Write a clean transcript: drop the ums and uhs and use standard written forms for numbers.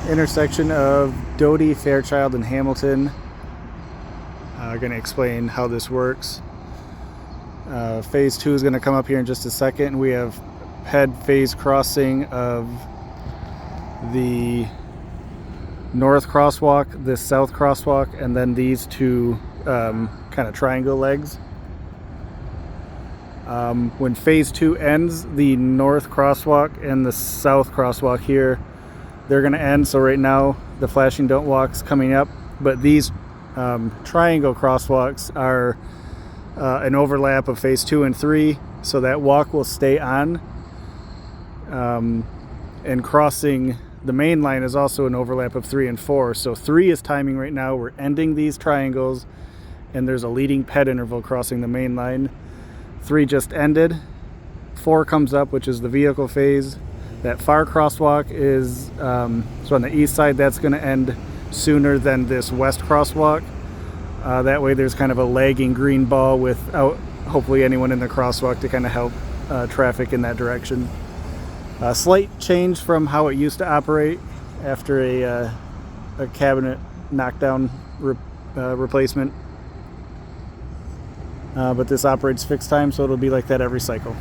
intersection of Doty, Fairchild, and Hamilton. I'm going to explain how this works. Phase 2 is going to come up here in just a second. We have head phase crossing of the north crosswalk, this south crosswalk, and then these two kind of triangle legs. When phase 2 ends, the north crosswalk and the south crosswalk here, they're going to end. So right now the flashing don't walk's coming up, but these triangle crosswalks are an overlap of phase 2 and 3, so that walk will stay on. And crossing the main line is also an overlap of 3 and 4. So 3 is timing right now. We're ending these triangles, and there's a leading ped interval crossing the main line. 3 just ended. 4 comes up, which is the vehicle phase. That far crosswalk is, so on the east side, that's going to end sooner than this west crosswalk. That way there's kind of a lagging green ball without hopefully anyone in the crosswalk to kind of help traffic in that direction. A slight change from how it used to operate after a cabinet knockdown replacement. But this operates fixed time, so it'll be like that every cycle.